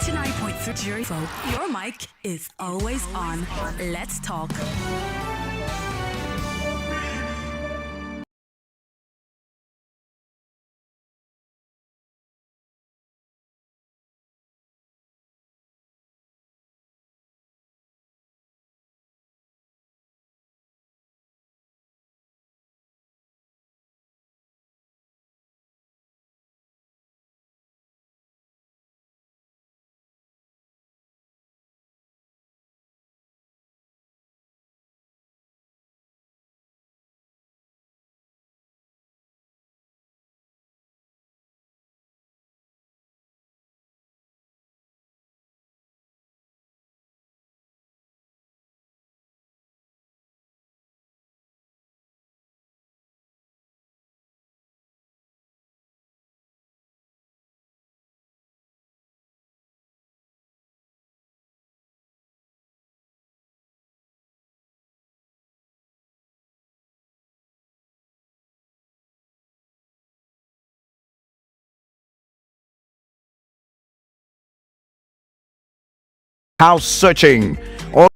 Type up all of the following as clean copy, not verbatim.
99.3 folk. Your mic is always on. Let's talk. House searching. All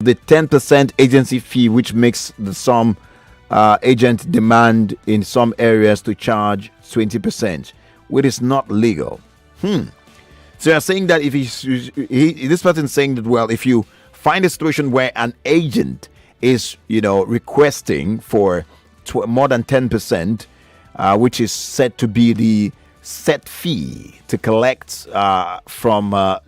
the 10% agency fee, which makes the some agent demand in some areas to charge 20%, which is not legal. So you're saying that if this person is saying that, well, if you find a situation where an agent is, requesting for more than 10%, which is said to be the set fee to collect from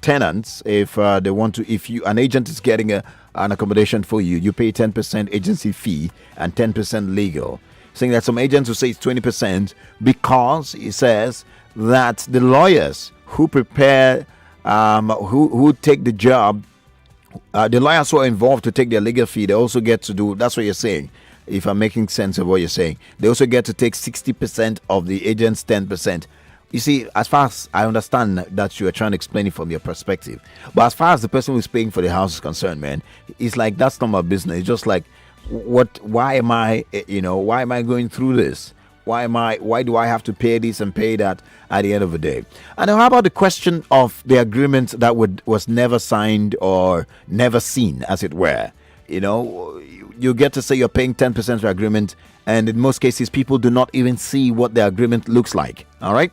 tenants if they want to. If you an agent is getting an accommodation for you, you pay 10% agency fee and 10% legal. Saying that some agents will say it's 20% because it says that the lawyers who prepare, who take the job, the lawyers who are involved to take their legal fee, they also get to do. That's what you're saying. If I'm making sense of what you're saying, they also get to take 60% of the agent's 10%. You see, as far as I understand that you are trying to explain it from your perspective, but as far as the person who's paying for the house is concerned, man, it's like that's not my business. It's just like, why am I going through this? Why do I have to pay this and pay that at the end of the day? And how about the question of the agreement that was never signed or never seen, as it were? You get to say you're paying 10% for agreement, and in most cases people do not even see what the agreement looks like. All right,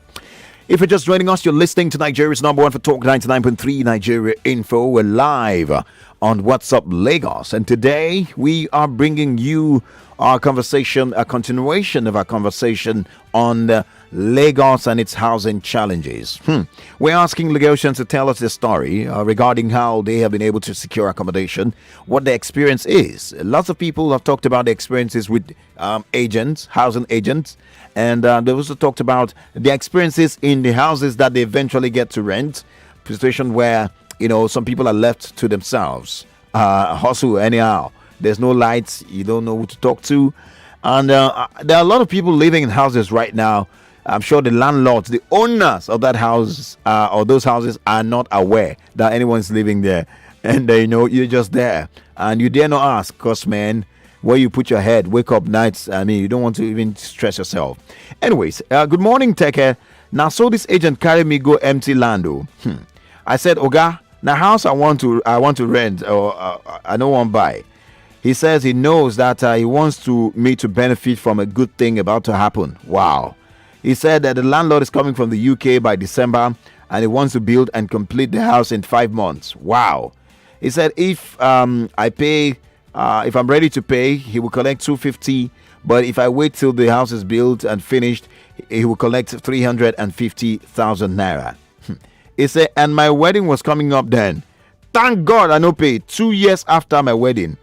if you're just joining us, you're listening to Nigeria's number one for Talk 99.3 Nigeria Info. We're live on WhatsApp Lagos, and today we are bringing you our conversation, a continuation of our conversation on Lagos and its housing challenges. We're asking Lagosians to tell us their story regarding how they have been able to secure accommodation, what their experience is. Lots of people have talked about their experiences with agents, housing agents, and they also talked about their experiences in the houses that they eventually get to rent. A situation where, some people are left to themselves, hustle anyhow. There's no lights, you don't know who to talk to. And there are a lot of people living in houses right now. I'm sure the landlords, the owners of that house or those houses are not aware that anyone's living there. And you're just there. And you dare not ask, because, man, where you put your head, wake up nights, you don't want to even stress yourself. Anyways, good morning, Teke. Now, so this agent carried me go empty land. I said, Oga, now house I want to rent or I don't want to buy. He says he knows that he wants me to benefit from a good thing about to happen. Wow. He said that the landlord is coming from the UK by December and he wants to build and complete the house in 5 months. Wow. He said if I pay, if I'm ready to pay, he will collect 250. But if I wait till the house is built and finished, he will collect 350,000 naira. He said, and my wedding was coming up then. Thank God I no pay. 2 years after my wedding,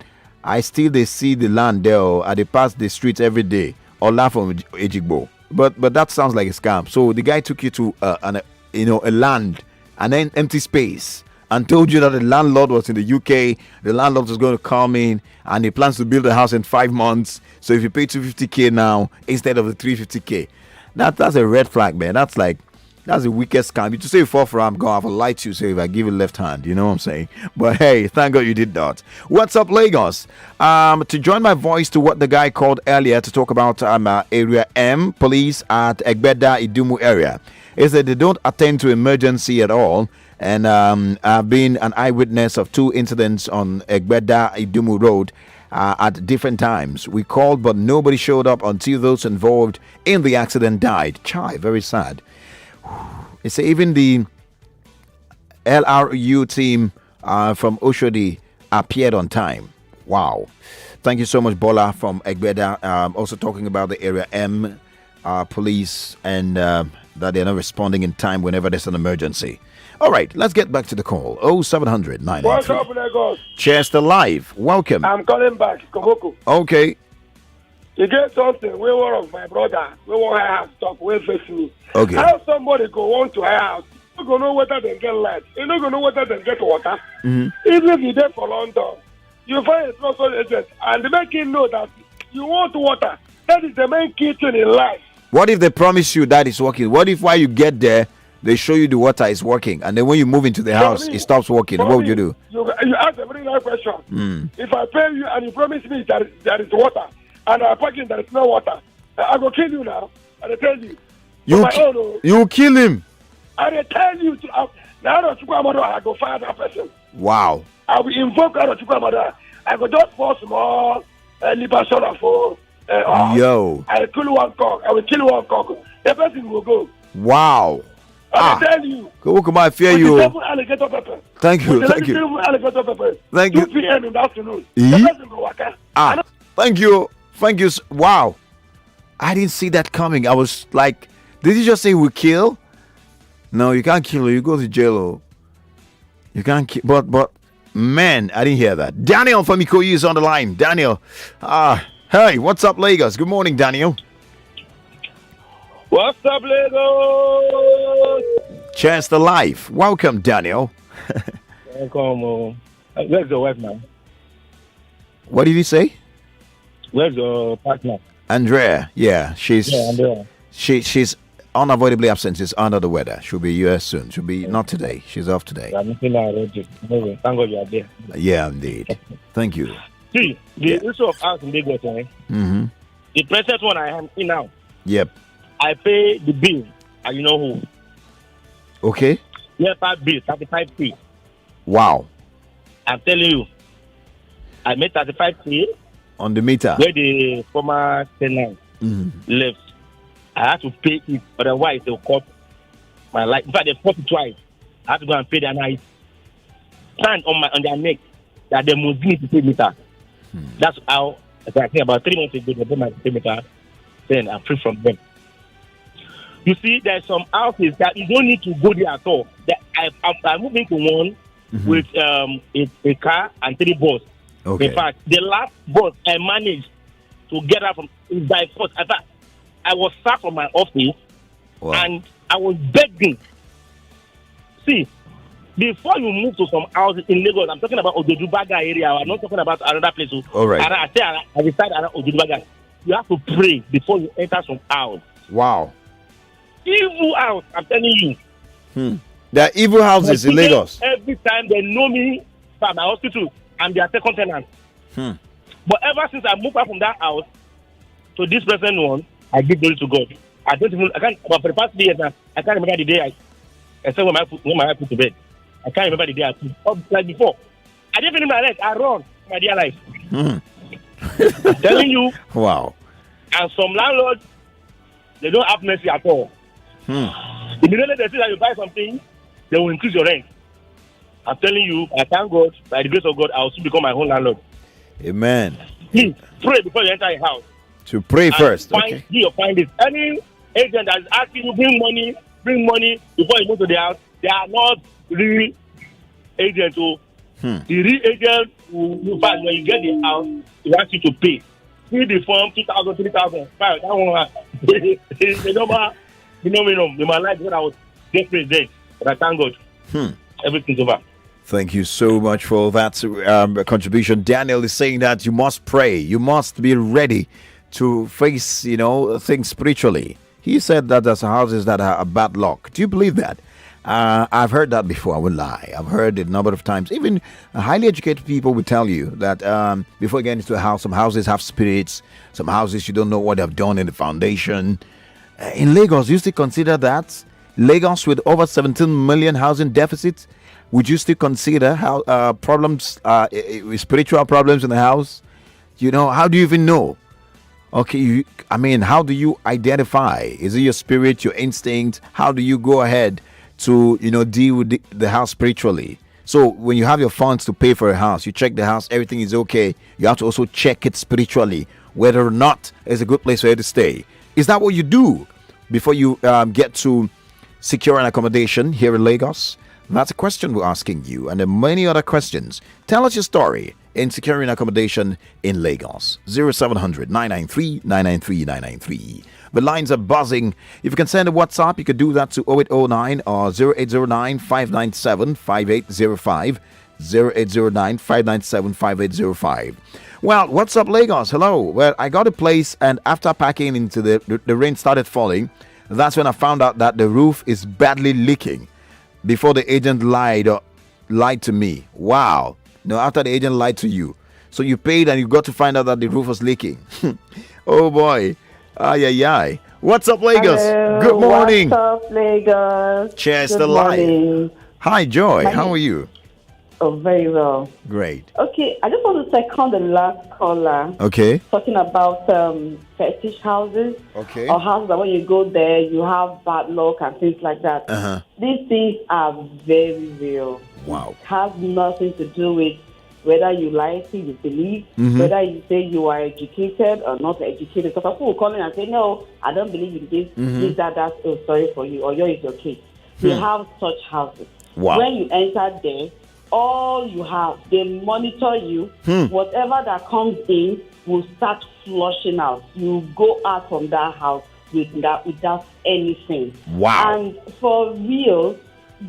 I still they see the land there. I they pass the streets every day. Or laugh from Ejigbo. But that sounds like a scam. So the guy took you to a land, an empty space, and told you that the landlord was in the UK. The landlord was going to come in and he plans to build a house in 5 months. So if you pay 250k now instead of the 350k, that's a red flag, man. That's the weakest scam. You say you fall for, I'm going to have a lie to you. Say if I give you left hand, you know what I'm saying? But hey, thank God you did not. What's up, Lagos? To join my voice to what the guy called earlier to talk about Area M police at Egbeda Idumu area. Is that they don't attend to emergency at all. And I've been an eyewitness of 2 incidents on Egbeda Idumu Road at different times. We called, but nobody showed up until those involved in the accident died. Chai, very sad. It's even the LRU team from Oshodi appeared on time. Wow. Thank you so much, Bola from Egbeda. Also talking about the Area M police and that they're not responding in time whenever there's an emergency. All right, let's get back to the call. 0700 What's up, Lagos? Chester Live. Welcome. I'm calling back. Komoko. Okay. You get something. We one of my brother. We want high house talk. We face me. Okay. How somebody go want to high house? You don't know whether they get light. You don't know whether they get water. Mm-hmm. Even if you're there for London, you find a transfer agent and they make him know that you want water. That is the main key thing in life. What if they promise you that it's working? What if while you get there, they show you the water is working, and then when you move into the house, it stops working? What would you do? You ask a very nice question. If I pay you and you promise me that there is water, and I park in there is no water, I will kill you now. And I tell you. You kill him. And I tell you, now I go fire that person. Wow. I will invoke I go just for small liberation for. Yo. I will kill one cock. The person will go. Wow. I tell you. I fear you. Alligator pepper. Thank you. Thank you. Alligator pepper. Thank you. 2 p.m. in the afternoon. The person go work. Thank you. Thank you. Wow. I didn't see that coming. I was like, did you just say we kill? No, you can't kill her. You go to jail. You can't kill. But man, I didn't hear that. Daniel from Ikoyi is on the line. Daniel. Hey, what's up, Lagos? Good morning, Daniel. What's up, Lagos? Chance the life. Welcome, Daniel. Welcome. Where's the wife now? What did you say? Where's your partner? Andrea. Yeah, Andrea. She's unavoidably absent. She's under the weather. She'll be US soon. She'll be not today. She's off today. Thank God you are there. Yeah, indeed. Thank you. See, the issue of house in Lagos, Mm-hmm. the present one I am in now. Yep. I pay the bill, and you know who? Okay. Yeah, bill 35k. Wow. I'm telling you, I made 35k on the meter where the former tenant left. I had to pay it, otherwise they'll cut my life. In fact, they fought it twice. I had to go and pay their night. Stand on their neck that they must need to pay meter. That's how I think about 3 months ago they pay my pay meter. Then I'm free from them. You see, there's some houses that you don't need to go there at all. I'm moving to one with a car and 3 buses. Okay. In fact, the last bus I managed to get out from is by force. In fact, I was sacked from my office and I was begging. See, before you move to some houses in Lagos, I'm talking about Odu-obi area. I'm not talking about another place. All right. I reside around Odu-obi. You have to pray before you enter some house. Wow. Evil house, I'm telling you. There are evil houses in Lagos. Every time they know me from my hospital, I'm their second tenant. But ever since I moved out from that house to this present one, I give glory to God. But for the past 3 years now, I can't remember the day except when my wife put to bed. I can't remember the day I put. Like before. I didn't finish my leg. I run my dear life. I'm telling you. Wow. And some landlords, they don't have mercy at all. Immediately they see that you buy something, they will increase your rent. I'm telling you, I thank God, by the grace of God, I will soon become my own landlord. Amen. Please pray before you enter a house. To pray first. Okay. Find this. Any agent that is asking you bring money before you move to the house, they are not real agents. So the real agent will find when you get the house, they want you to pay. Fill the form 2,000, 3,000. That one, the number, in my life when I was desperate then. But I thank God. Everything's over. Thank you so much for that contribution. Daniel is saying that you must pray. You must be ready to face, things spiritually. He said that there's houses that are a bad luck. Do you believe that? I've heard that before. I won't lie. I've heard it a number of times. Even highly educated people will tell you that before getting into a house, some houses have spirits. Some houses you don't know what they've done in the foundation. In Lagos, you still consider that? Lagos with over 17 million housing deficits, would you still consider how problems, spiritual problems in the house? How do you even know? Okay, how do you identify? Is it your spirit, your instinct? How do you go ahead to, deal with the house spiritually? So when you have your funds to pay for a house, you check the house, everything is okay. You have to also check it spiritually, whether or not it's a good place for you to stay. Is that what you do before you get to secure an accommodation here in Lagos? That's a question we're asking you, and there are many other questions. Tell us your story in securing accommodation in Lagos. 0700 993 993 993. The lines are buzzing. If you can send a WhatsApp, you can do that to 0809 or 0809 597 5805. 0809 597 5805. Well, what's up, Lagos? Hello. Well, I got a place, and after packing into the rain started falling. That's when I found out that the roof is badly leaking. Before the agent lied to me. Wow. No, after the agent lied to you. So you paid and you got to find out that the roof was leaking. Oh boy. Ay. What's up, Lagos? Hello. Good morning. What's up, Lagos? Cheers Good to life. morning. Hi, Joy. How are you? Oh, very well. Great. Okay, I just want to second the last caller. Okay. Talking about fetish houses. Okay. Or houses that when you go there, you have bad luck and things like that. Uh-huh. These things are very real. Wow. It has nothing to do with whether you like it, you believe, whether you say you are educated or not educated. Because people will call in and say, no, I don't believe in this, this, that, oh, sorry for you, or yours is okay. We have such houses. Wow. When you enter there, all you have, they monitor you. Whatever that comes in will start flushing out. You go out from that house without anything. Wow. And for real,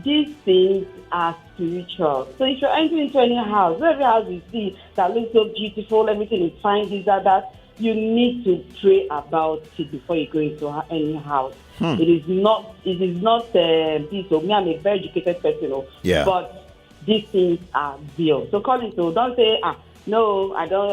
these things are spiritual. So if you're entering into any house, every house you see that looks so beautiful, everything is fine, this, that, you need to pray about it before you go into any house. It is not this. So me, I'm a very educated person, yeah. But these things are real. So calling, so don't say, no, I don't.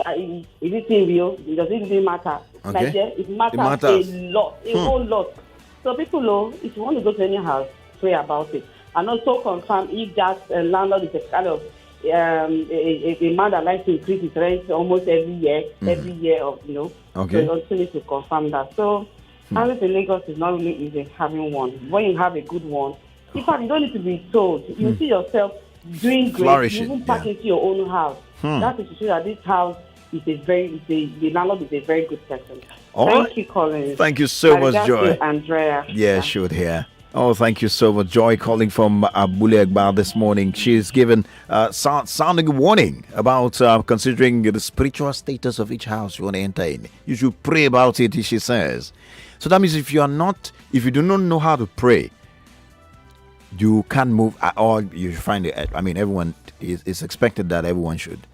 Is this thing real? Does it really matter? Okay. Like, it matters a lot, a whole lot. So people know, if you want to go to any house, pray about it. And also confirm if that landlord is a kind of a man that likes to increase his rent almost every year of, Okay. So you also need to confirm that. So houses in Lagos is not really easy having one. When you have a good one, in fact, you don't need to be told. You see yourself doing great. Flourishing, You even pack into your own house. That is to show that this house is the landlord is a very good person. Thank you, Colin. Thank you so much, Joy. Andrea. Yeah, should hear. Oh, thank you so much, Joy, calling from Abule Egba this morning. She's given sounding a warning about considering the spiritual status of each house you want to enter in. You should pray about it, she says. So that means if you do not know how to pray, you can't move at all. You find it. I mean, everyone is expected that everyone should.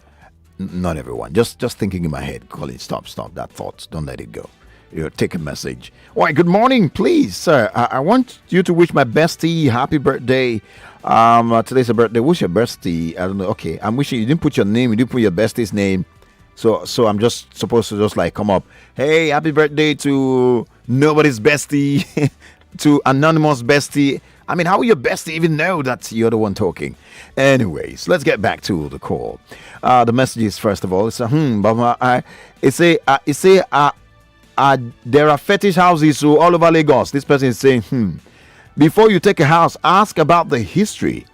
Not everyone. Just thinking in my head. Colin, stop that thought. Don't let it go. Take a message. All right, good morning, please, sir. I want you to wish my bestie happy birthday. Today's a birthday. What's your bestie? I don't know. Okay, I'm wishing you didn't put your name. You didn't put your bestie's name. So I'm just supposed to just like come up. Hey, happy birthday to nobody's bestie. to anonymous bestie. I mean, how will your bestie even know that you're the one talking? Anyways, let's get back to the call. The messages first of all. It's there are fetish houses so all over Lagos. This person is saying, before you take a house, ask about the history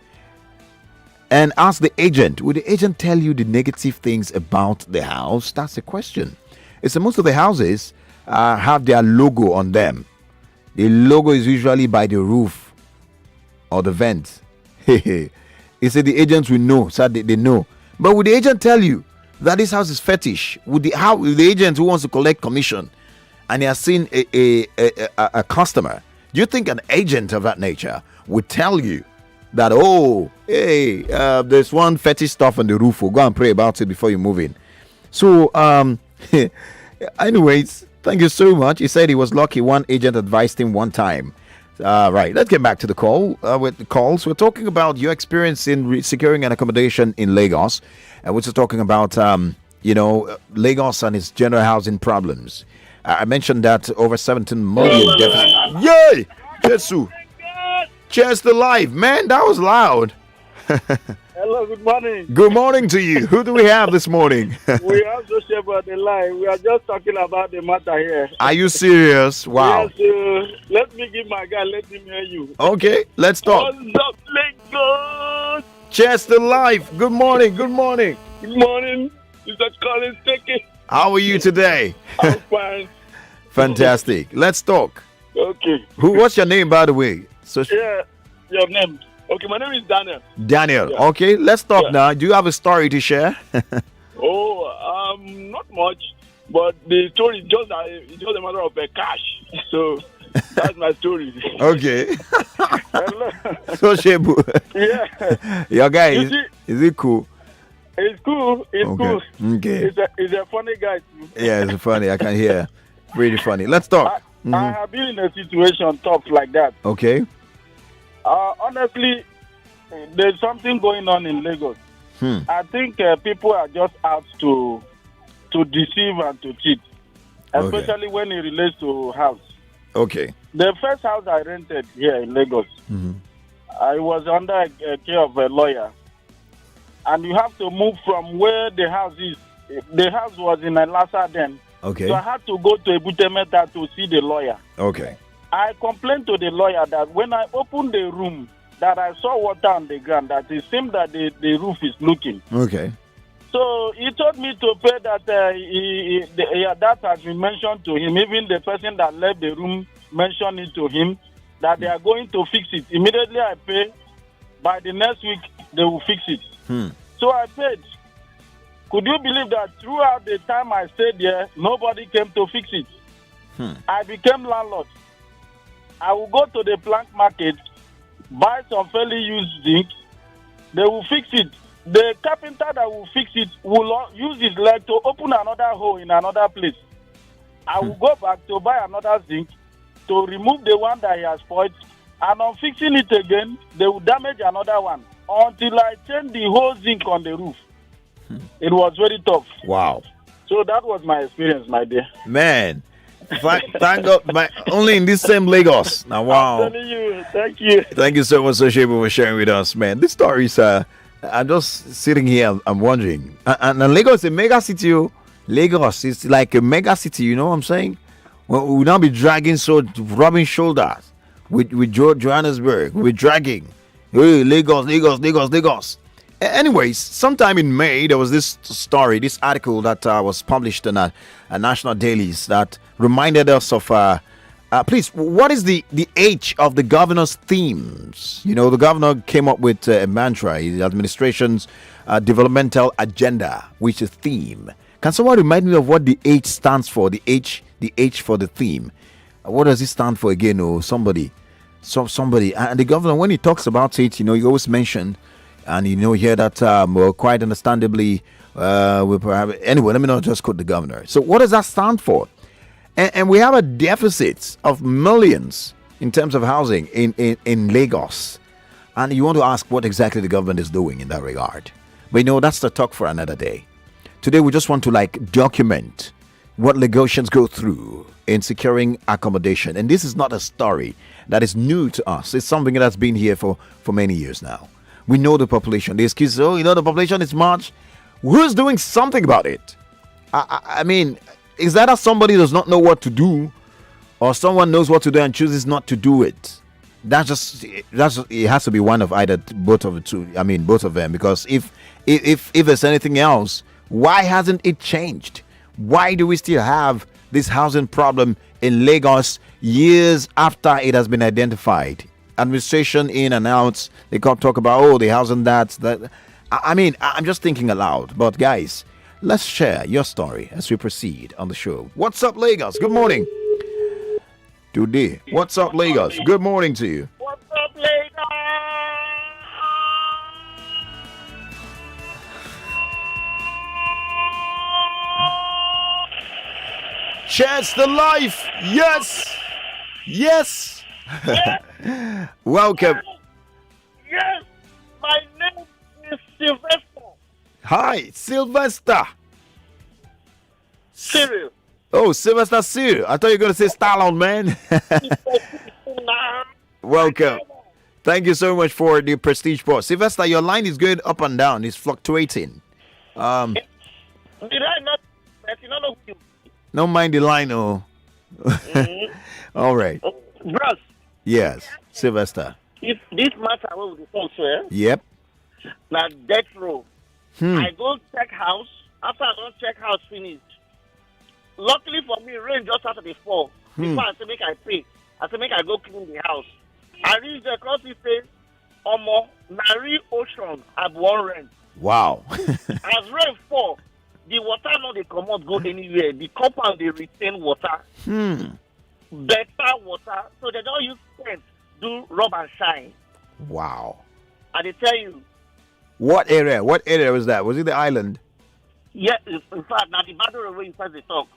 and ask the agent. Will the agent tell you the negative things about the house? That's the question. It's most of the houses have their logo on them. The logo is usually by the roof or the vent. He said the agents will know, so they know. But would the agent tell you that this house is fetish? Would the agent who wants to collect commission and he has seen a customer, do you think an agent of that nature would tell you that, oh, hey, there's one fetish stuff on the roof, we'll go and pray about it before you move in? So, anyways, thank you so much. He said he was lucky one agent advised him one time. Right, let's get back to the call. With the calls, we're talking about your experience in securing an accommodation in Lagos, and we're talking about Lagos and its general housing problems. I mentioned that over 17 million deficit. Yay! Jesu! Cheers to life, man. That was loud. Hello, good morning. Good morning to you. Who do we have this morning? We have Joseph on the line. We are just talking about the matter here. Are you serious? Wow. Yes, let me give my guy, let him hear you. Okay, let's talk. What's up, Lagos? Cheers to life. Good morning. Good morning. Good morning. Mr. Collins, Teke. How are you today? I'm fine. Fantastic. Let's talk. Okay. What's your name, by the way? Yeah, your name. Okay, my name is Daniel. Daniel. Yeah. Okay, let's talk now. Do you have a story to share? Not much, but the story is just a matter of cash. So that's my story. Okay. Hello. So Shebu. Yeah. Your guy is it cool? It's cool. It's okay. cool. Okay. He's a funny guy too. Yeah, it's funny. I can hear. Really funny. Let's talk. I have been in a situation tough like that. Okay. Honestly, there's something going on in Lagos. I think people are just out to deceive and to cheat, especially when it relates to house. Okay. The first house I rented here in Lagos, I was under care of a lawyer, and you have to move from where the house is. The house was in Elasa then. Okay. So I had to go to Ebutemeta to see the lawyer. Okay. I complained to the lawyer that when I opened the room, that I saw water on the ground, that it seemed that the roof is leaking. Okay. So he told me to pay that. That has been mentioned to him. Even the person that left the room mentioned it to him that they are going to fix it. Immediately I pay. By the next week, they will fix it. So I paid. Could you believe that throughout the time I stayed there, nobody came to fix it? I became landlord. I will go to the plank market, buy some fairly used zinc. They will fix it. The carpenter that will fix it will use his leg to open another hole in another place. I will go back to buy another zinc to remove the one that he has spoiled. And on fixing it again, they will damage another one until I change the whole zinc on the roof. It was very tough. Wow. So that was my experience, my dear. Man. Thank God, only in this same Lagos. Now, wow. I'm telling you, thank you. Thank you so much, Soshebu, for sharing with us, man. This story is, I'm just sitting here, I'm wondering. And Lagos is a mega city. Lagos is like a mega city, you know what I'm saying? We'll now be rubbing shoulders with Johannesburg. We'll be dragging. Hey, Lagos. Anyways, sometime in May, there was this story, this article that was published in a national dailies that reminded us of, please, what is the H of the governor's themes? You know, the governor came up with a mantra, the administration's developmental agenda, which is theme. Can someone remind me of what the H stands for? The H for the theme. What does it stand for again? Oh, somebody. And the governor, when he talks about it, you know, he always mentioned. And you know, here that quite understandably, anyway, let me not just quote the governor. So what does that stand for? And we have a deficit of millions in terms of housing in Lagos. And you want to ask what exactly the government is doing in that regard. But you know, that's the talk for another day. Today we just want to document what Lagosians go through in securing accommodation. And this is not a story that is new to us. It's something that's been here for many years now. We know the population. The excuse, oh, the population is much. Who's doing something about it? I mean, is that somebody does not know what to do, or someone knows what to do and chooses not to do it? It has to be one of either both of the two. I mean, both of them. Because if there's anything else, why hasn't it changed? Why do we still have this housing problem in Lagos years after it has been identified? Administration in and out, they can't talk about the housing that. I mean, I'm just thinking aloud. But guys, let's share your story as we proceed on the show. What's up, Lagos? Good morning. Today, what's up, Lagos? Good morning to you. What's up, Lagos? Cheers to life. Yes. Yes. Welcome. Yes, my name is Sylvester. Hi, Sylvester. Serious. Oh, Sylvester Cyril. I thought you were going to say Stallone, man. Welcome. Thank you so much for the prestige pause. Sylvester, your line is going up and down. It's fluctuating. Did I not? You don't know who you. Don't mind the line, oh. All right. Bros, Yes, Sylvester. if this matter will be solved, sir, Yep. now death row. I go check house. After I don't check house finish. Luckily for me, rain just started to fall. Before I say make I pay, I say make I go clean the house. I reach the cross it says, Omo, Nari Ocean have one rent. Wow. As rain fall, the water no dey comot go anywhere. The compound dey retain water. Better water. So they don't use paint do rub and shine. Wow. I dey tell you. What area? What area was that? Was it the island? Yeah, in fact, now the battle way you first dey talk.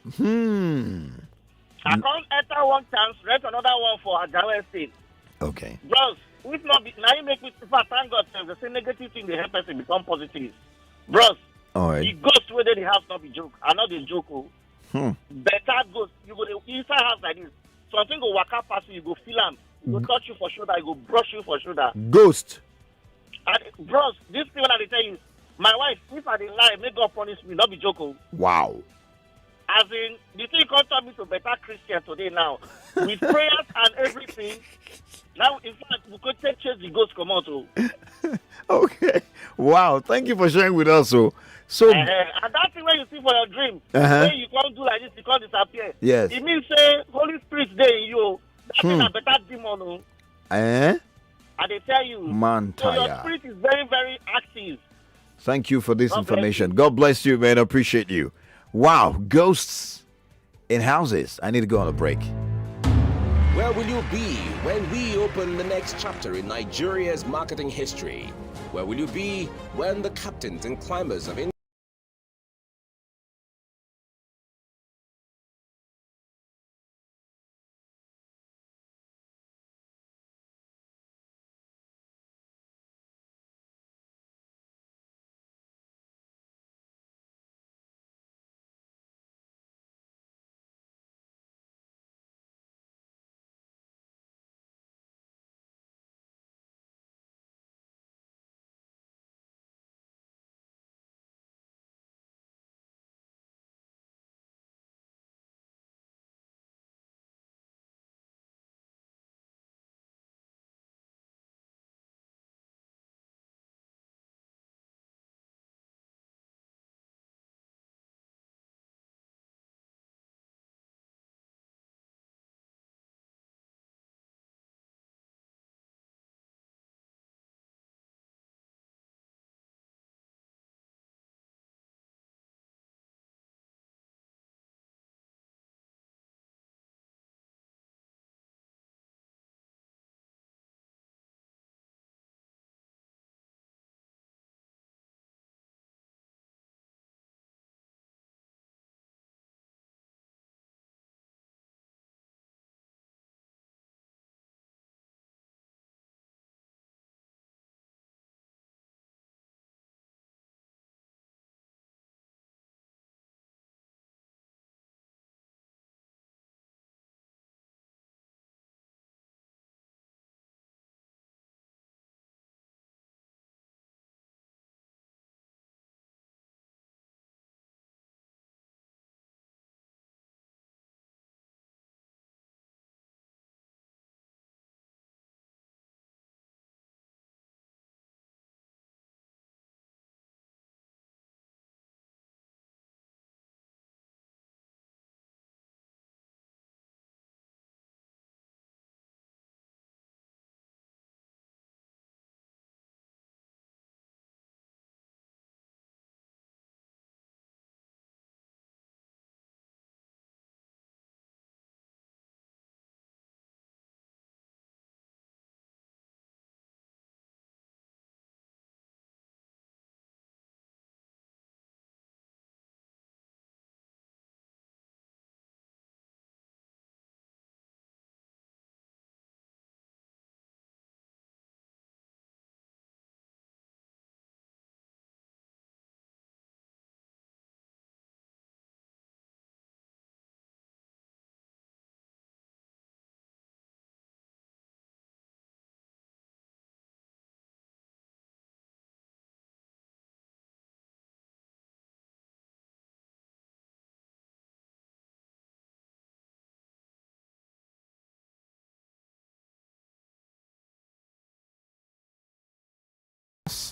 I can't enter one chance, rent another one for Ajawa Estate. Okay. Bros, if not, now you make me, in fact, thank God, the same negative thing they help person become positive. Bros, All the right. ghost whether the house not be joke. I know the joke. Oh. Better ghost. You go the inside house like this. Something go waka past you, you go feel am. You go touch you for shoulder, you go brush you for shoulder. Ghost. And bros, this thing that they tell you, my wife, if I didn't lie, make God punish me, not be joke. Oh. Wow. As in, the thing can't turn me to better Christian today now. With prayers and everything. Now, in fact, we could take chase the ghost come out. Oh. Okay. Wow. Thank you for sharing with us. So And that thing when you see for your dream, when you can't do like this, you can't disappear. Yes. It means say Holy Spirit there in you. That thing a better demon. Oh. Eh? And they tell you. Man, So your tire. spirit is very, very active. Thank you for this God bless information. you. God bless you, man. I appreciate you. Wow. Ghosts in houses. I need to go on a break. Where will you be when we open the next chapter in Nigeria's marketing history? Where will you be when the captains and climbers of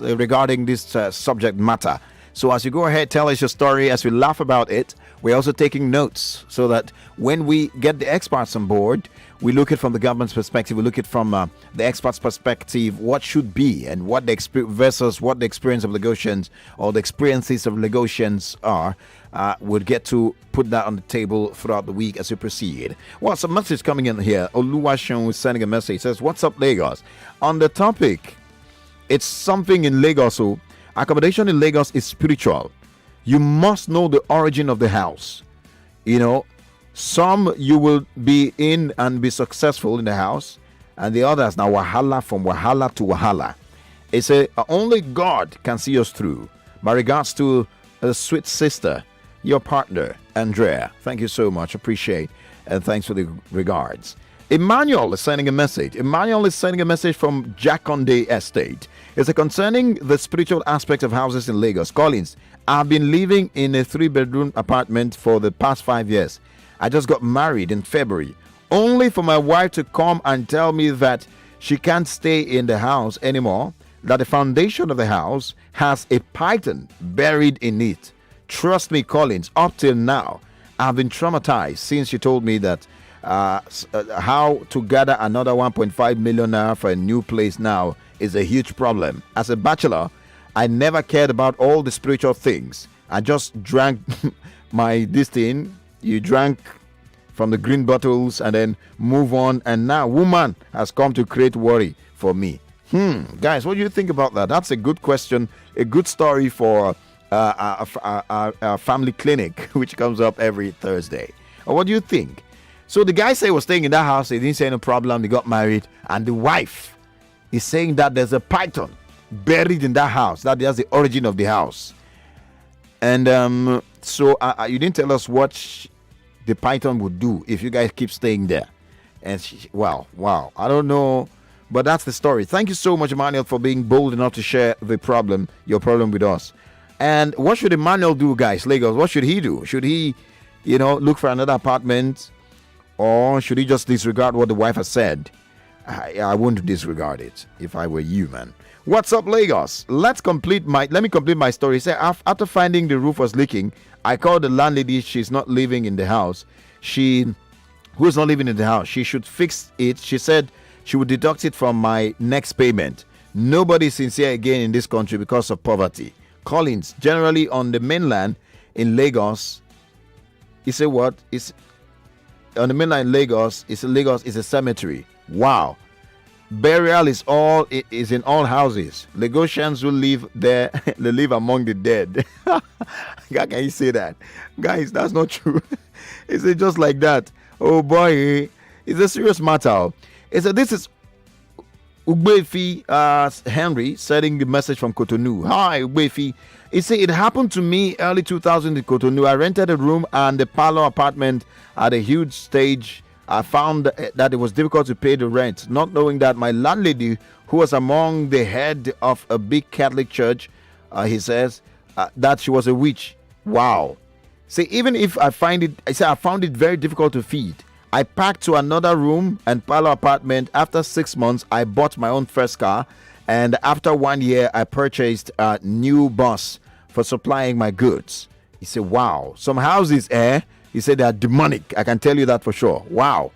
us regarding this subject matter. So as you go ahead, tell us your story as we laugh about it. We're also taking notes so that when we get the experts on board, we look at from the government's perspective, we look at from the experts' perspective, what should be and what the versus what the experience of Lagosians or the experiences of Lagosians are. We'll get to put that on the table throughout the week as we proceed. Well, some message coming in here. Oluwashon is sending a message. It says, "What's up, Lagos?" On the topic, it's something in Lagos. So accommodation in Lagos is spiritual. You must know the origin of the house. You know, some you will be in and be successful in the house, and the others now wahala from wahala to wahala. It's only God can see us through. My regards to a sweet sister, your partner, Andrea. Thank you so much. Appreciate and thanks for the regards. Emmanuel is sending a message. Emmanuel is sending a message from Jakonde Estate. It's concerning the spiritual aspect of houses in Lagos. Collins, I've been living in a 3-bedroom apartment for the past 5 years. I just got married in February, only for my wife to come and tell me that she can't stay in the house anymore, that the foundation of the house has a python buried in it. Trust me, Collins, up till now, I've been traumatized since she told me that how to gather another 1.5 million naira for a new place now is a huge problem. As a bachelor, I never cared about all the spiritual things. I just drank this thing. You drank from the green bottles and then move on. And now woman has come to create worry for me. Guys, what do you think about that? That's a good question. A good story for a family clinic, which comes up every Thursday. Or what do you think? So the guy said he was staying in that house. He didn't say no problem. They got married. And the wife is saying that there's a python buried in that house. That's the origin of the house. And so you didn't tell us what the python would do if you guys keep staying there. And wow. I don't know. But that's the story. Thank you so much, Emmanuel, for being bold enough to share your problem with us. And what should Emmanuel do, guys? Lagos, what should he do? Should he, look for another apartment? Or should he just disregard what the wife has said? I wouldn't disregard it if I were you, man. What's up, Lagos? Let me complete my story. Say, after finding the roof was leaking, I called the landlady. She's not living in the house. Who's not living in the house? She should fix it. She said she would deduct it from my next payment. Nobody is sincere again in this country because of poverty. Collins, generally on the mainland in Lagos, he said what? On the mainland in Lagos is a cemetery. Wow. Burial is in all houses. Lagosians who live there, they live among the dead. Can you say that? Guys, that's not true. Is it just like that? Oh boy, it's a serious matter. This is Ugbefi Henry sending the message from Cotonou. Hi, Ugbefi. He said, it happened to me early 2000 in Cotonou. I rented a room and the parlor apartment at a huge stage. I found that it was difficult to pay the rent, not knowing that my landlady, who was among the head of a big Catholic church, he says, that she was a witch. Wow. See, even if I found it very difficult to feed. I packed to another room and parlor apartment. After 6 months, I bought my own first car. And after 1 year, I purchased a new bus for supplying my goods. He said, wow. Some houses, he said, they are demonic. I can tell you that for sure. Wow.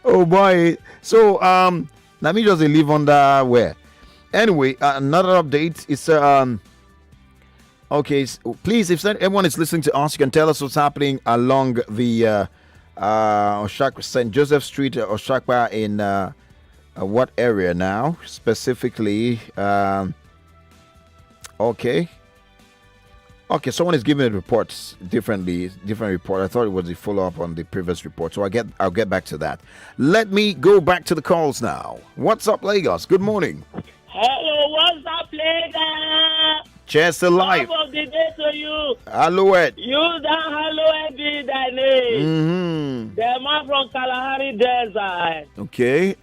Oh, boy. So, let me just live under where? Anyway, another update is, okay, please, if anyone is listening to us, you can tell us what's happening along the St. Joseph Street, Oshakwa, in what area now? Specifically, okay, someone is giving a report different report. I thought it was a follow-up on the previous report, so I'll get back to that. Let me go back to the calls now. What's up, Lagos? Good morning. Hello, what's up, Lagos? Cheers to life. Top of the day to you. Alouette. You that Alouette be thy name. The man from Kalahari Desert. Okay.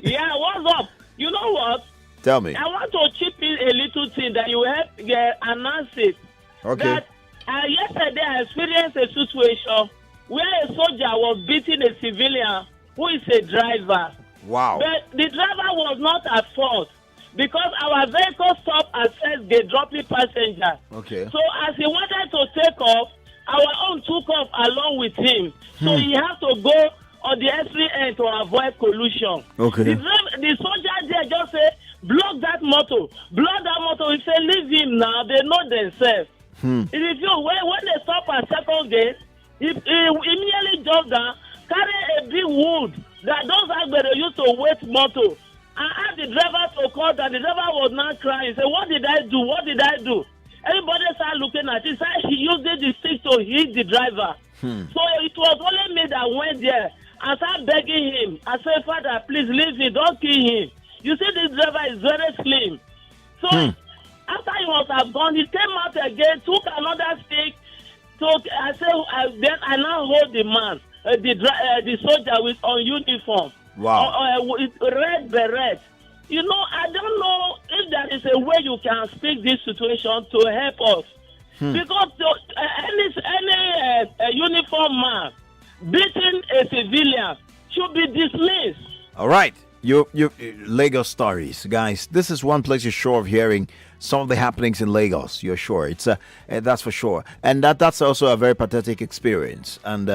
Yeah, what's up? You know what? Tell me. I want to chip in a little thing that you help announce it. Okay. That yesterday I experienced a situation where a soldier was beating a civilian who is a driver. Wow. But the driver was not at fault. because our vehicle stopped and said they dropped the passenger. Okay. So as he wanted to take off, our own took off along with him. So he had to go on the extreme end to avoid collision. Okay. The soldier there just say, block that motor. Block that motor. He said, leave him now. They know themselves. If you when they stop at second gate, he immediately jumped down, carry a big wood that those Agbero used to wait motor. And asked the driver to call that. The driver was not crying. He said, what did I do? What did I do? Everybody started looking at it. Said he used the stick to hit the driver. So it was only me that went there and started begging him. I said, Father, please leave him. Don't kill him. You see, this driver is very slim. So after he must have gone, he came out again, took another stick. So I said, then I now hold the man, the soldier with on uniform. Wow. With red beret. You know, I don't know if there is a way you can speak this situation to help us. Because any uniform man beating a civilian should be dismissed. All right. You Lagos stories, guys. This is one place you're sure of hearing some of the happenings in Lagos. You're sure it's that's for sure, and that's also a very pathetic experience. And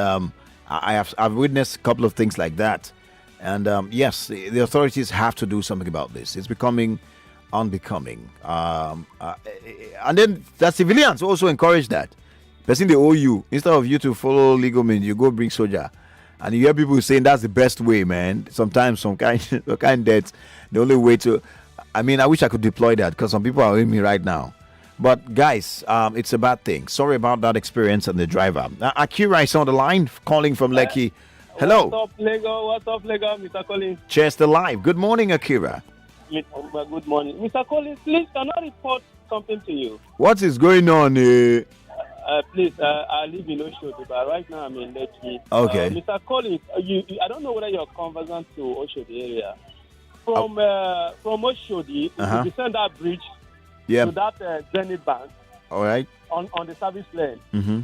I've witnessed a couple of things like that. And yes, the authorities have to do something about this. It's becoming unbecoming. And then the civilians also encourage that. Person they owe you, instead of you to follow legal means, you go bring soldier. And you hear people saying that's the best way, man. Sometimes some kind that's the only way to. I mean, I wish I could deploy that because some people are with me right now. But guys, it's a bad thing. Sorry about that experience and the driver. Akira is on the line, calling from Lekki. Hello. What's up, Lego? What's up, Lego, Mr. Collins? Chester Live. Good morning, Akira. Good morning. Mr. Collins, please, can I report something to you? What is going on? Please, I live in Oshodi, but right now I'm in Lekki. Okay. Mr. Collins, I don't know whether you're conversant to Oshodi area. From Oshodi, you descend that bridge to that Zenith Bank. All right. On the service lane. Mm-hmm.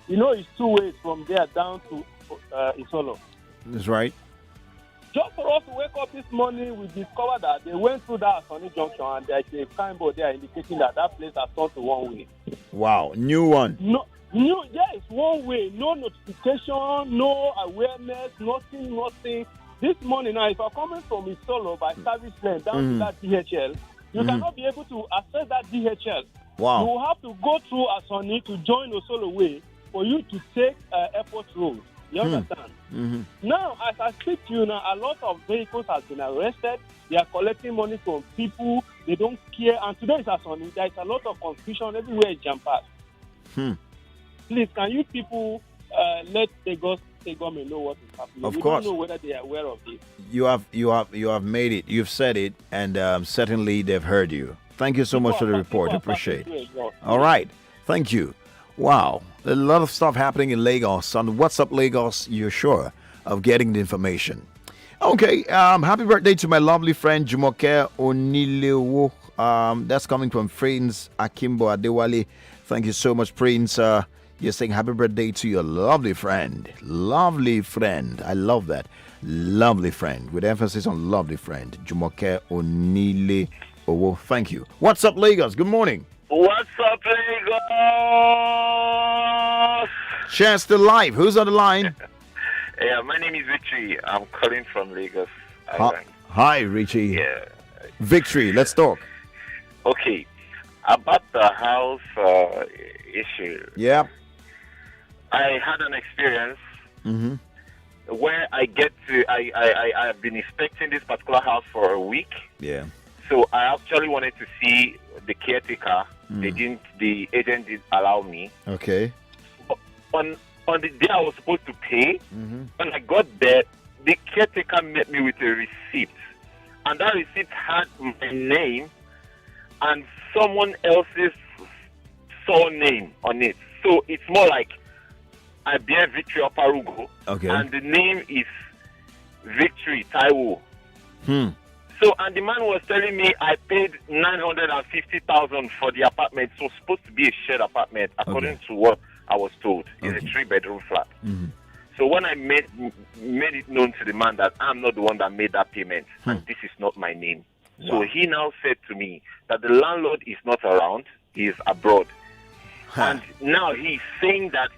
You know, it's 2 ways from there down to Isolo. That's right. Just for us to wake up this morning, we discovered that they went through that Sunny Junction and there's a signboard there indicating that place has turned to one way. Wow, new one. No, yes, one way. No notification, no awareness, nothing. This morning now, if you're coming from Isolo by service lane down to that DHL, you cannot be able to access that DHL. Wow. You will have to go through Asoni to join Osolo Way for you to take Airport Road. You understand? Now, as I speak to you now, a lot of vehicles have been arrested. They are collecting money from people. They don't care. And today is Asoni. There is a lot of confusion everywhere in Jampas. Please, can you people let the government know what is happening? Of we course. don't know whether they are aware of this. You have made it. You've said it, and certainly they've heard you. Thank you so much for the report. Appreciate it. All right. Thank you. Wow. A lot of stuff happening in Lagos. On What's Up Lagos, you're sure of getting the information. Okay. Happy birthday to my lovely friend Jumoke Onilewo. That's coming from Prince Akimbo Adewale. Thank you so much, Prince. You're saying happy birthday to your lovely friend. Lovely friend. I love that. Lovely friend. With emphasis on lovely friend. Jumoke Onilewo. Thank you. What's up, Lagos? Good morning. What's up, Lagos? Chester Live. Who's on the line? Yeah, my name is Victory. I'm calling from Lagos Island. Hi, Richie. Yeah. Victory. Let's talk. Okay. About the house issue. Yeah. I had an experience where I've been inspecting this particular house for a week. Yeah. So I actually wanted to see the caretaker. The agent did allow me. Okay. On the day I was supposed to pay, when I got there, the caretaker met me with a receipt. And that receipt had my name and someone else's surname on it. So it's more like I bear Victory Oparugo. Okay. And the name is Victory Taiwo. So, and the man was telling me I paid 950,000 for the apartment. So, it's supposed to be a shared apartment, according to what I was told. It's a 3-bedroom flat. So, when I made it known to the man that I'm not the one that made that payment, and this is not my name. So he now said to me that the landlord is not around, he is abroad. And now he's saying that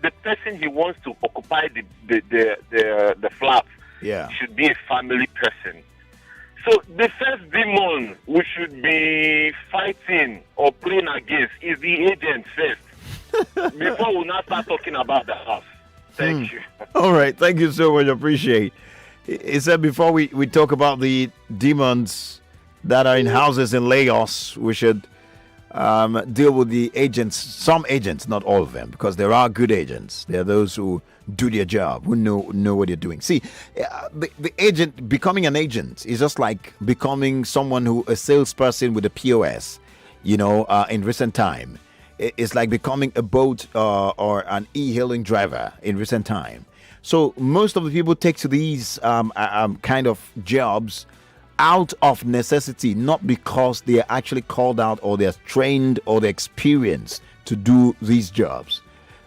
the person he wants to occupy the flat should be a family person. So the first demon we should be fighting or praying against is the agent first, before we now start talking about the house. Thank you. All right, thank you so much. Appreciate. He said before we talk about the demons that are in houses in Lagos, we should deal with the agents. Some agents, not all of them, because there are good agents. There are those who do their job, who know what they're doing. See, the agent, becoming an agent is just like becoming someone a salesperson with a POS. In recent time, it's like becoming a boat or an e-hailing driver in recent time. So most of the people take to these kind of jobs out of necessity, not because they are actually called out or they're trained or they're experienced to do these jobs.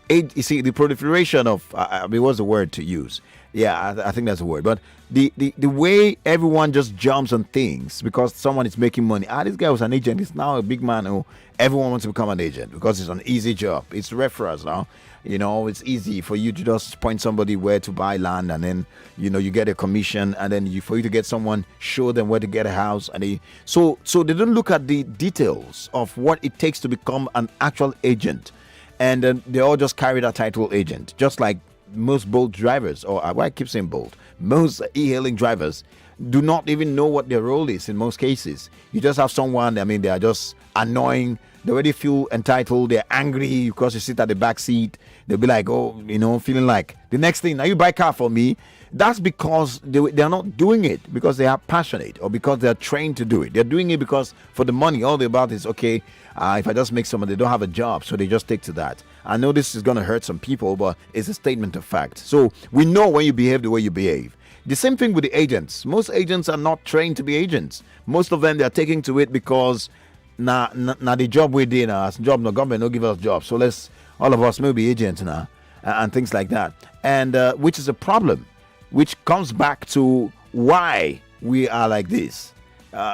You see, the proliferation of, what's the word to use? Yeah, I think that's the word. But the way everyone just jumps on things because someone is making money. This guy was an agent. He's now a big man who everyone wants to become an agent because it's an easy job. It's referrals now. It's easy for you to just point somebody where to buy land, and then you get a commission, and then for you to get someone, show them where to get a house, and so they don't look at the details of what it takes to become an actual agent, and then they all just carry that title agent, just like most Bolt drivers, or why I keep saying Bolt, most e-hailing drivers do not even know what their role is in most cases. You just have someone, they are just annoying. They already feel entitled. They're angry because you sit at the back seat. They'll be like, feeling like the next thing, now you buy a car for me. That's because they're not doing it because they are passionate or because they're trained to do it. They're doing it because for the money. All they're about is, if I just make someone, they don't have a job, so they just take to that. I know this is going to hurt some people, but it's a statement of fact. So we know when you behave the way you behave. The same thing with the agents. Most agents are not trained to be agents. Most of them, they are taking to it because now the job we did, job no government no give us jobs, so let's all of us may be agents now, and things like that, and which is a problem, which comes back to why we are like this,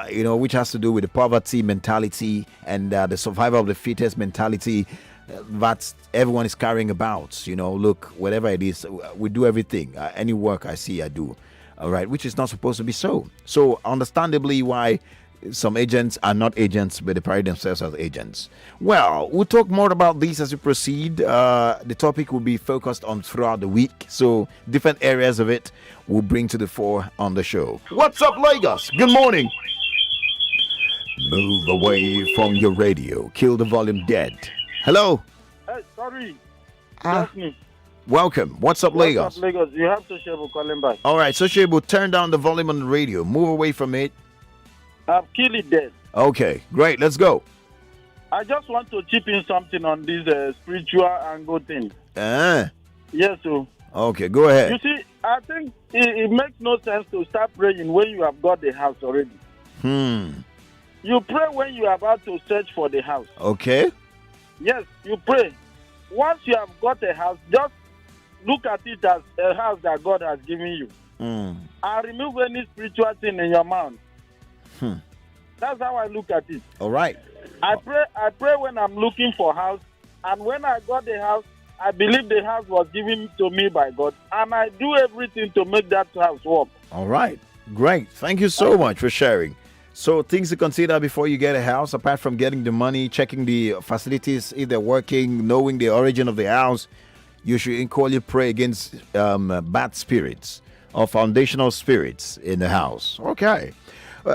which has to do with the poverty mentality and the survival of the fittest mentality that everyone is carrying about. Look, whatever it is, we do everything, any work I see I do, all right, which is not supposed to be so understandably why some agents are not agents, but they pride themselves as agents. Well, we'll talk more about this as we proceed. The topic will be focused on throughout the week, so different areas of it will bring to the fore on the show. What's up, Lagos? Good morning. Move away from your radio. Kill the volume dead. Hello. Hey, sorry. That's me. Welcome. What's up, Lagos? What's up, Lagos? You have Sociable calling back. All right, Sociable, turn down the volume on the radio. Move away from it. I've killed it dead. Okay, great. Let's go. I just want to chip in something on this spiritual angle thing. Yes, sir. Okay, go ahead. You see, I think it makes no sense to start praying when you have got the house already. You pray when you are about to search for the house. Okay. Yes, you pray. Once you have got a house, just look at it as a house that God has given you. And remove any spiritual thing in your mind. That's how I look at it. All right. I pray when I'm looking for house, and when I got the house, I believe the house was given to me by God, and I do everything to make that house work. All right. Great. Thank you so much for sharing. So things to consider before you get a house, apart from getting the money, checking the facilities, if they're working, knowing the origin of the house, you should equally pray against bad spirits or foundational spirits in the house. Okay.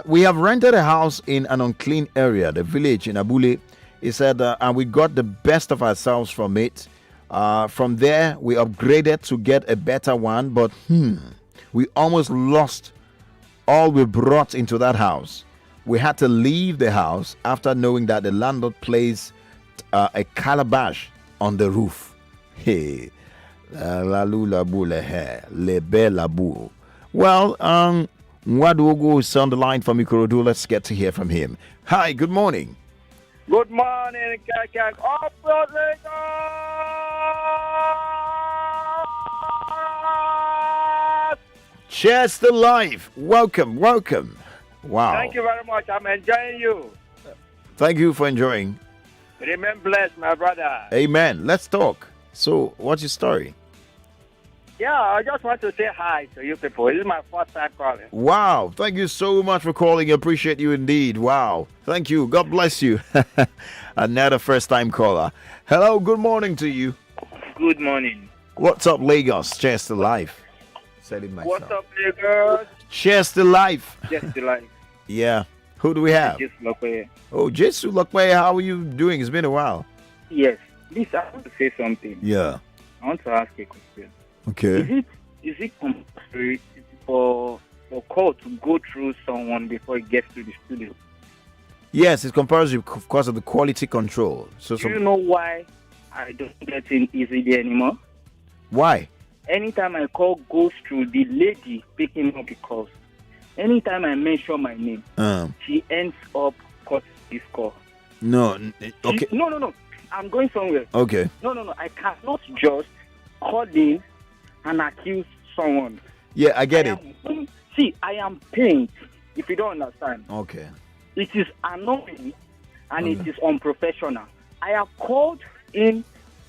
We have rented a house in an unclean area, the village in Abule. He said, and we got the best of ourselves from it. From there, we upgraded to get a better one, but we almost lost all we brought into that house. We had to leave the house after knowing that the landlord placed a calabash on the roof. Hey, well, Odu-obi is on the line from Ikorodu. Let's get to hear from him. Hi, good morning. Good morning, Teke. Cheers to life. Welcome. Wow. Thank you very much. I'm enjoying you. Thank you for enjoying. Remain blessed, my brother. Amen. Let's talk. So, what's your story? Yeah, I just want to say hi to you people. This is my first time calling. Wow. Thank you so much for calling. Appreciate you indeed. Wow. Thank you. God bless you. Another first time caller. Hello. Good morning to you. Good morning. What's up, Lagos? Cheers to life. Said it myself. What's up, Lagos? Cheers to life. Just the life. Yeah. Who do we have? Just look here. Oh, Jesu Lokwe, how are you doing? It's been a while. Yes. Please, I want to say something. Yeah. I want to ask a question. Okay. Is it compulsory for call to go through someone before it gets to the studio? Yes, it's compulsory because of the quality control. So, Do you know why I don't get in easily anymore? Why? Anytime I call goes through the lady picking up the calls. Anytime I mention my name, she ends up cutting this call. No. Okay. No. I'm going somewhere. Okay. No. I cannot just call in and accuse someone. Yeah, I get it. I am pained, if you don't understand. Okay. It is annoying and it is unprofessional. I have called in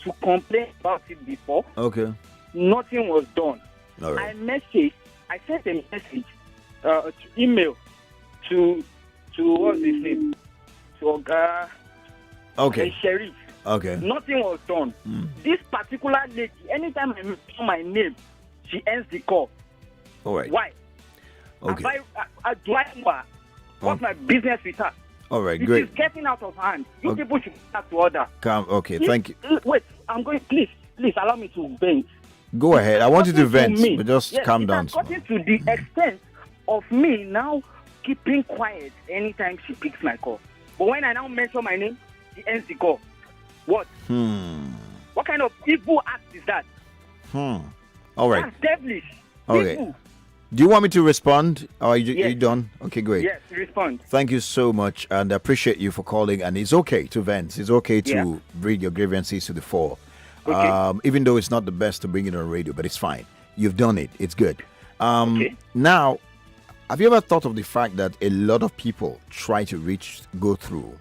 to complain about it before. Okay. Nothing was done. All right. I sent a message to email to what's his name? To Oga Okay. Sheriff. Okay. Nothing was done. This particular lady, anytime I mention my name, she ends the call. All right. Why? Okay. Do I know her? What's my business with her? All right. It Great. is getting out of hand. You Okay. people should start to order. Okay. Thank you. Wait, I'm going. Please allow me to vent. Go ahead. I want you to Gotten vent, but just yes, calm it down. has gotten to the extent of me now keeping quiet anytime she picks my call. But when I now mention my name, she ends the call. What? What kind of evil act is that? All right. That's devilish. Okay. Evil. Do you want me to respond? Or are you Yes. done? Okay, great. Yes, respond. Thank you so much, and I appreciate you for calling. And it's okay to vent. It's okay to Yeah. bring your grievances to the fore. Okay. Even though it's not the best to bring it on radio, but it's fine. You've done it. It's good. Okay. Now, have you ever thought of the fact that a lot of people try to go through?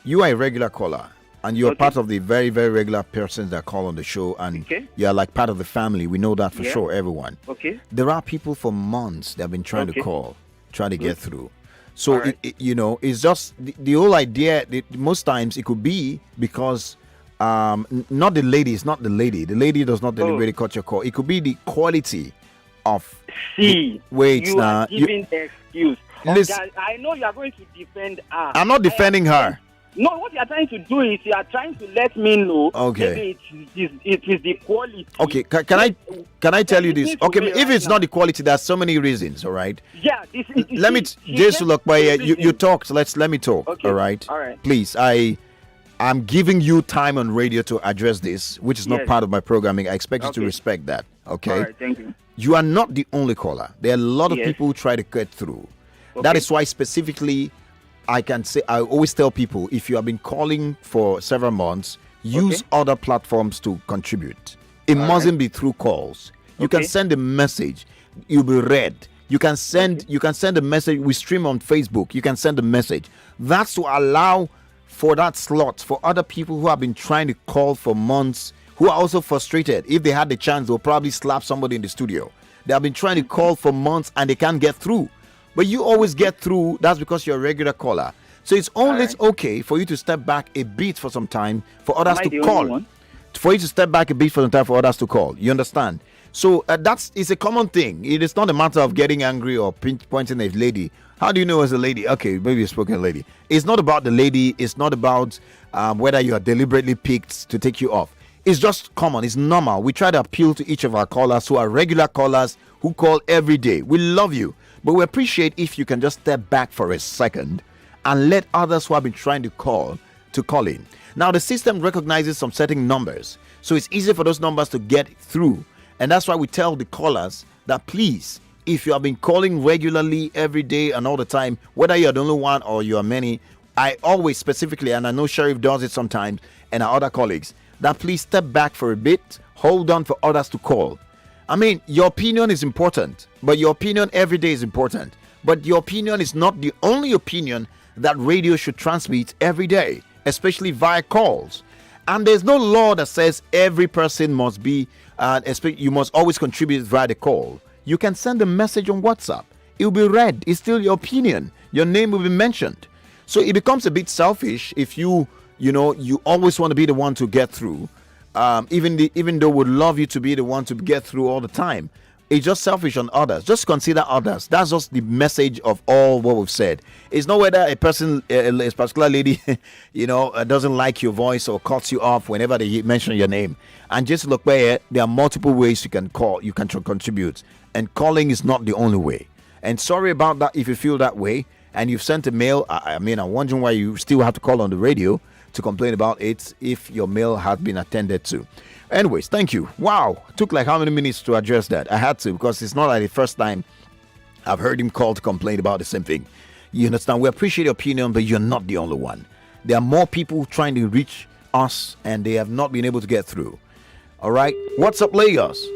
You are a regular caller, and you're Okay. part of the very, very regular persons that call on the show, and Okay. you're like part of the family. We know that for Yeah. sure, everyone. Okay. There are people for months that have been trying to Okay. call, trying to get through. So, All right. it's just the whole idea. Most times it could be because not the lady. It's not the lady. The lady does not deliberately cut your call. It could be the quality of. See, Wait, you now. are giving excuse. Listen. Okay, I know you are going to defend her. I'm not defending her. No, what you are trying to do is you are trying to let me know. Okay. Maybe it is the quality. Okay, can I tell you this? Listen to Okay, me if right it's now. not the quality, there's so many reasons. All right. Yeah. Let me, Jason Lokbaye, you talked. Let me talk. Okay. All right. All right. Please, I'm giving you time on radio to address this, which is not Yes. part of my programming. I expect you to Okay. respect that. Okay. All right. Thank you. You are not the only caller. There are a lot of Yes. people who try to get through. Okay. That is why specifically I always tell people, if you have been calling for several months, use other platforms to contribute. It mustn't be through calls. You can Okay. send a message, you'll be read. You can send a message. We stream on Facebook. You can send a message. That's to allow for that slot for other people who have been trying to call for months, who are also frustrated. If they had the chance, they'll probably slap somebody in the studio. They have been trying to call for months and they can't get through. But you always get through. That's because you're a regular caller. So it's okay for you to step back a bit for some time for others to call. For you to step back a bit for some time for others to call. You understand? So it's a common thing. It is not a matter of getting angry or pointing at a lady. How do you know as a lady? Okay, maybe a spoken lady. It's not about the lady. It's not about whether you are deliberately picked to take you off. It's just common. It's normal. We try to appeal to each of our callers who are regular callers who call every day. We love you. But we appreciate if you can just step back for a second and let others who have been trying to call in. Now, the system recognizes some certain numbers. So it's easy for those numbers to get through. And that's why we tell the callers that please, if you have been calling regularly every day and all the time, whether you're the only one or you are many, I always specifically, and I know Sheriff does it sometimes, and our other colleagues, that please step back for a bit, hold on for others to call. I mean, your opinion is important, but your opinion every day is important. But your opinion is not the only opinion that radio should transmit every day, especially via calls. And there's no law that says every person must be, you must always contribute via the call. You can send a message on WhatsApp. It will be read. It's still your opinion. Your name will be mentioned. So it becomes a bit selfish if you always want to be the one to get through. Even though we'd love you to be the one to get through all the time. It's just selfish on others. Just consider others. That's just the message of all what we've said. It's not whether a person, a particular lady, doesn't like your voice or cuts you off whenever they mention your name. And just look where there are multiple ways you can call, you can contribute. And calling is not the only way. And sorry about that if you feel that way. And you've sent a mail. I'm wondering why you still have to call on the radio to complain about it if your mail has been attended to. Anyways, thank you. Wow, took like how many minutes to address that? I had to, because it's not like the first time I've heard him call to complain about the same thing. You understand? We appreciate your opinion, but you're not the only one. There are more people trying to reach us, and they have not been able to get through. All right, what's up, Lagos?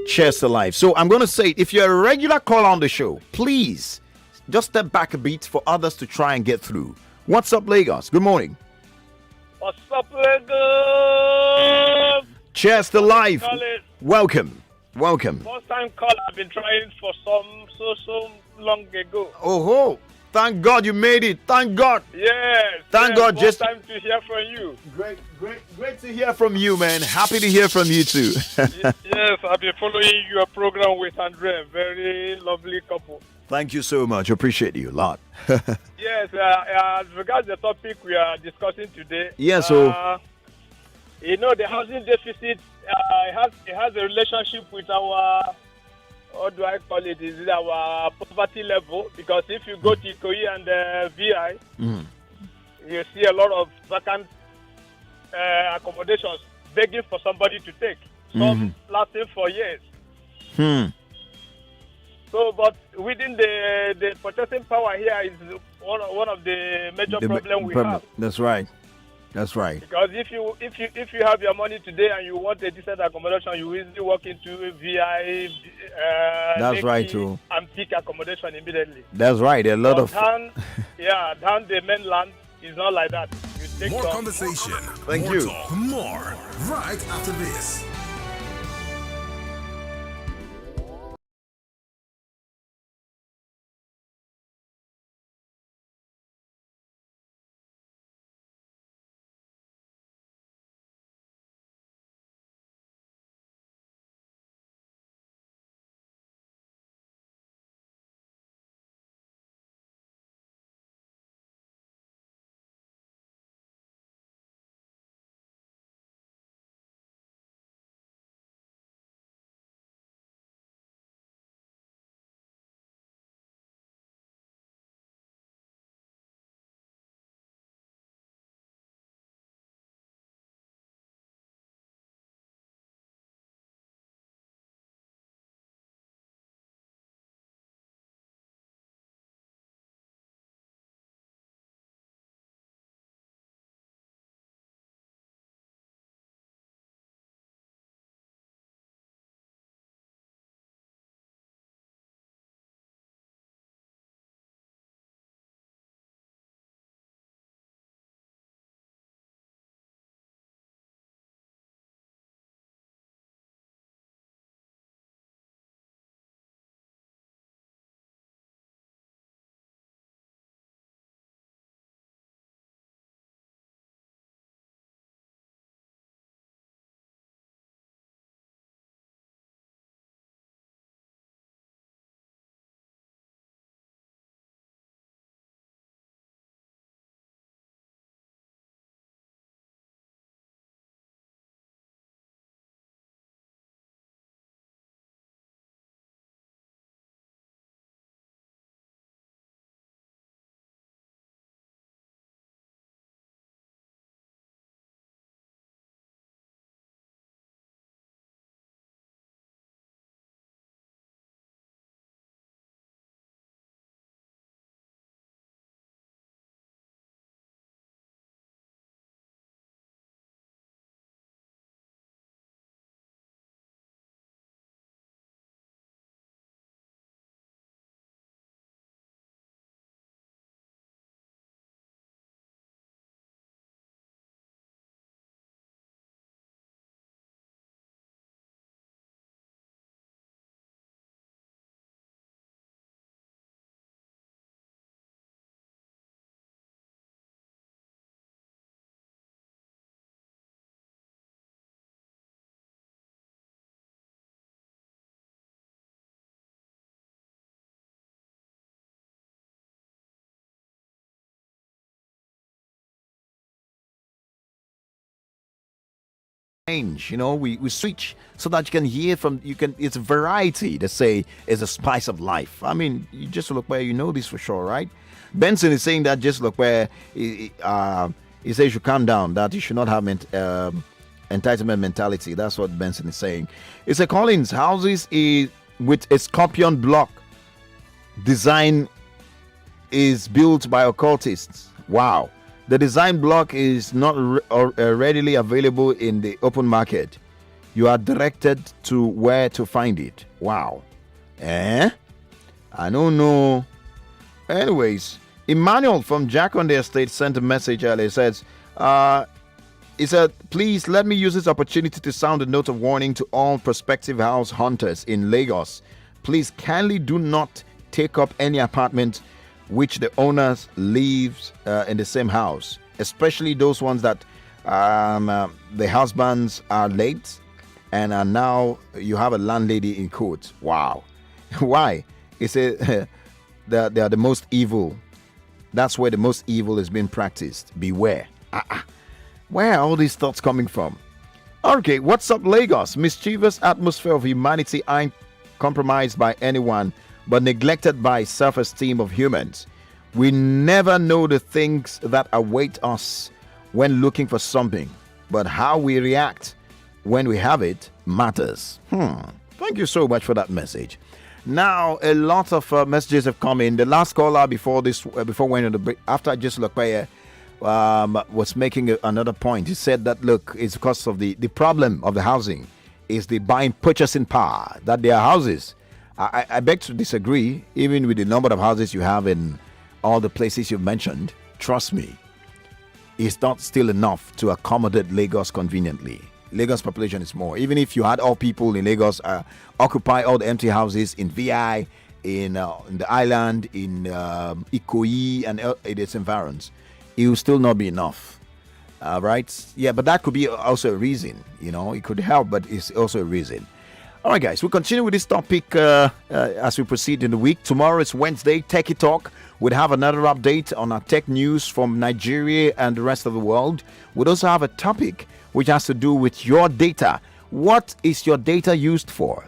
Cheers to life. So I'm going to say, if you're a regular caller on the show, please just step back a bit for others to try and get through. What's up, Lagos? Good morning. What's up, Lagos? Cheers to life. Welcome. First time call. I've been trying for so long ago. Oh, thank God you made it. Thank God. Yes. Thank God. Just time to hear from you. Great to hear from you, man. Happy to hear from you too. Yes, I've been following your program with Andrea. Very lovely couple. Thank you so much. Appreciate you a lot. Yes, as regards the topic we are discussing today. Yeah, so the housing deficit it has a relationship with our, what do I call it? Is it our poverty level? Because if you go to Ikoyi and VI, you see a lot of vacant accommodations begging for somebody to take. Some lasting for years. So, but within the purchasing power here is one of the major problems we have. That's right. Because if you have your money today and you want a decent accommodation, you easily walk into VI. That's right too. And pick accommodation immediately. That's right. There are a lot of down the mainland is not like that. You take more conversation. Thank more you. Talk, more right after this. change. We switch so that you can hear from it's variety. They say is the spice of life. I mean, you just look where this for sure, right? Benson is saying that just look where he says you should calm down, that you should not have entitlement mentality. That's what Benson is saying. It's a Collins houses with a scorpion block design is built by occultists. Wow. The design block is not readily available in the open market. You are directed to where to find it. Wow. I don't know. Anyways, Emmanuel from Jack on the Estate sent a message earlier. He said, please let me use this opportunity to sound a note of warning to all prospective house hunters in Lagos. Please kindly do not take up any apartment which the owners lives in the same house, especially those ones that the husbands are late and are now you have a landlady in court. Wow. Why? He said they are the most evil. That's where the most evil is being practiced. Beware. Where are all these thoughts coming from? Okay, what's up, Lagos? Mischievous atmosphere of humanity ain't compromised by anyone, but neglected by self-esteem of humans. We never know the things that await us when looking for something, but how we react when we have it matters. Thank you so much for that message. Now, a lot of messages have come in. The last caller before we went on the break, after I just looked by was making another point. He said that, look, it's because of the problem of the housing is the purchasing power, that there are houses. I beg to disagree, even with the number of houses you have in all the places you've mentioned. Trust me, it's not still enough to accommodate Lagos conveniently. Lagos population is more. Even if you had all people in Lagos occupy all the empty houses in VI, in the island, in Ikoyi and its environs, it will still not be enough. Right? Yeah, but that could be also a reason. It could help, but it's also a reason. All right, guys, we'll continue with this topic as we proceed in the week. Tomorrow is Wednesday, Teke Talk. We'll have another update on our tech news from Nigeria and the rest of the world. We'll also have a topic which has to do with your data. What is your data used for?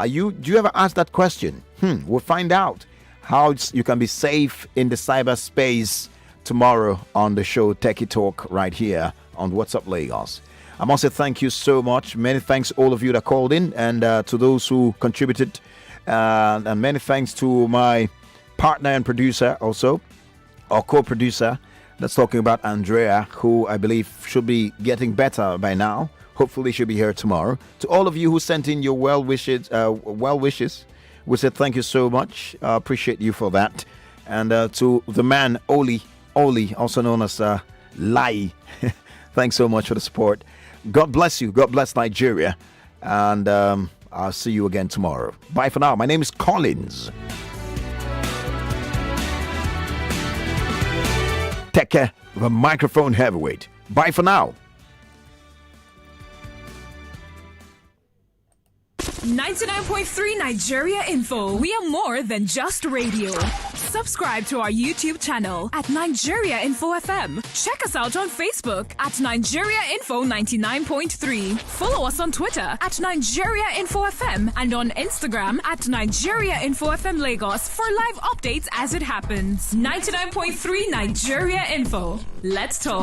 Do you ever ask that question? We'll find out how you can be safe in the cyberspace tomorrow on the show Teke Talk right here on What's Up Lagos. I must say thank you so much. Many thanks all of you that called in and to those who contributed. And many thanks to my partner and producer also, or co-producer, that's talking about Andrea, who I believe should be getting better by now. Hopefully she'll be here tomorrow. To all of you who sent in your well wishes, we said thank you so much. Appreciate you for that. And to the man, Oli, also known as Lai, thanks so much for the support. God bless you. God bless Nigeria. And I'll see you again tomorrow. Bye for now. My name is Collins. Teke, the microphone heavyweight. Bye for now. 99.3 Nigeria Info. We are more than just radio. Subscribe to our YouTube channel at Nigeria Info FM. Check us out on Facebook at Nigeria Info 99.3. Follow us on Twitter at Nigeria Info FM and on Instagram at Nigeria Info FM Lagos for live updates as it happens. 99.3 Nigeria Info. Let's talk.